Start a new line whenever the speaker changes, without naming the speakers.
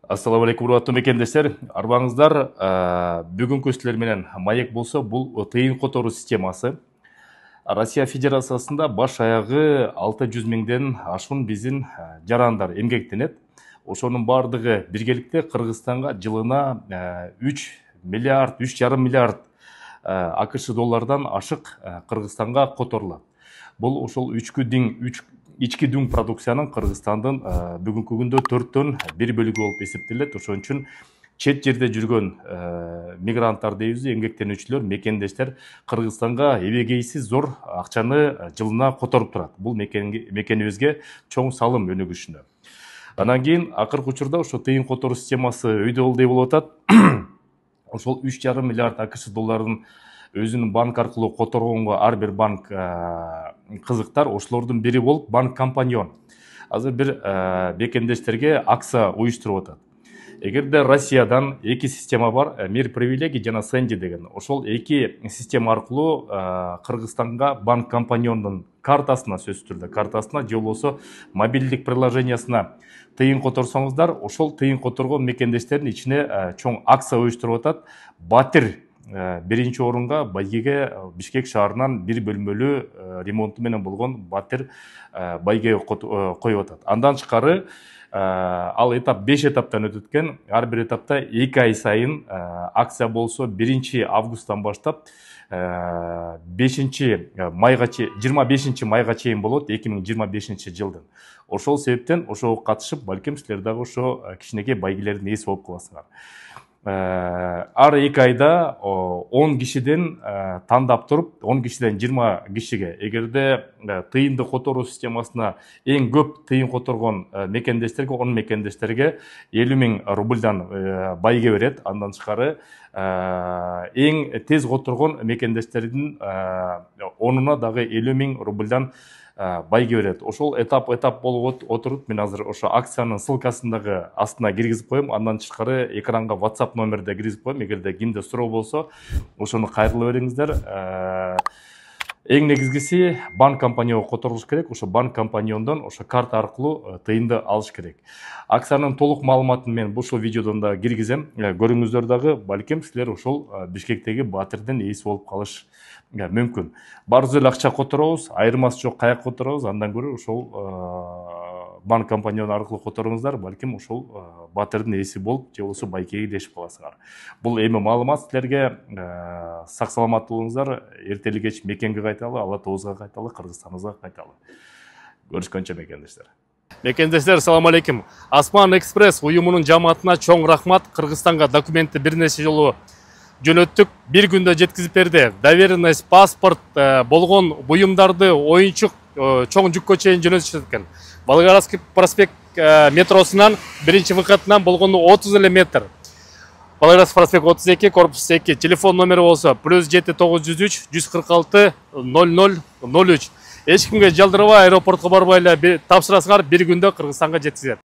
Ассаламу алейкум, урматтуу мекендештер. Арбаңыздар бүгүнкү силер менен маек болсо, бул тыйын которуу системасы. Россия Федерациясында баш аягы 600 миңден ашуун биздин жарандар эмгектенет. Ошонун бардыгы биргеликте Кыргызстанга жылына 3 миллиард, 3,5 миллиард АКШ доллардан ашык Кыргызстанга которулат. Бул ошол ички дүң продукциянын Кыргызстандын бүгүнкү күндө 4төн 1 бөлүгү болуп эсептелет. Ошон үчүн чет жерде жүргөн мигранттар дейбиз, эмгектенүүчүлөр, мекендештер Кыргызстанга эбегейсиз зор акчаны жылына которуп турат. Бул мекенибизге чоң салым өнүгүшүнө. Анан кийин акыркы учурда ошо тыйын которуу системасы өйдө болдой болуп атат. Ошол 3,5 миллиард АКШ долларын өзүнүн банк аркылуу которгонго ар бир банк кызыктар. Ошолордун бири болуп банк компаньон. Азыр бир мекендештерге акция уюштуруп атат. Эгерде Россиядан эки система бар, Мир привилегий жана Сенди деген. Ошол эки система аркылуу Кыргызстанга банк компаньондун картасына, сөзсүз түрдө картасына же болбосо мобилдик приложениясына тыйын которсоңуздар, ошол тыйын которгон мекендештердин ичине чоң акция уюштуруп атат. Батир биринчи орунга байгеге Бишкек шаарынан бир бөлмөлүү ремонту менен болгон Батир байгеге коюп атат. Андан тышкары ал этап 5 этаптан өтөт экен. Ар бир этапта 2 ай сайын акция болсо 1 августтан баштап 25 майга чейин болот, 2025 жылдын. Ошол себептен ошого катышып, балким силер дагы ошо кичинекей байгелердин ээси болуп каласыңар. Ар 2 айда 10 кишиден тандап туруп, 10 кишиден 20 кишиге, эгерде тыйынды которуу системасына эң көп тыйын которгон мекендештерге, 10 мекендештерге 50 миң рубльдан байге берет. Андан тышкары эң тез которгон мекендештердин 10-уна дагы 50 миң рубльдан байге берет. Ошол этап болуп отуруп. Мен азыр ошо акциянын ссылкасын дагы астына киргизип коем. Андан тышкары экранга WhatsApp номерде киргизип коем. Эгерде кимде суроо болсо, ошону кайрылып бериңиздер. Эң негизгиси банк компаньонго которуш керек. Ошо банк компаньондон ошо карта аркылуу тыйынды алыш керек. Акциянын толук маалыматын мен ушул видеодон да киргизем. Көрүңүздөр дагы, балким силер ошол Бишкектеги Батирдин ээси болуп калыш мүмкүн. Барыбыз эле акча которобуз, айырмасы жок каяка которобуз. Андан көрө ошол банк компаньон аркылуу которуңуздар, балким ошол Батирдин ээси болуп, же болбосо байкеге илешип каласыңар. Бул эми маалымат силерге. Сак саламат болуңуздар. Эртели кеч мекенге кайталы, Алла Тоозго кайталы, Кыргызстаныбызга кайталы. Көрүшкөнчө мекендештер. Мекендештер, салам алейкум. Асман Экспресс уюмунун жамаатына чоң рахмат. Кыргызстанга документти бир нече жолу жөнөттүк, бир күндө жеткизип берди. Доверенность, паспорт болгон буюмдарды оюнчук чоң жүккө чейин жөнөтүшөт экен. Волгоградский проспект метросунан биринчи выходунан болгону 30 эле метр. Волгоградский проспект 32, корпус 2. Телефон номери болсо +7 903 146 0003. Эч кимге жалдырбай аэропортко барбай эле тапшырасыңар, бир күндө Кыргызстанга жеткизет.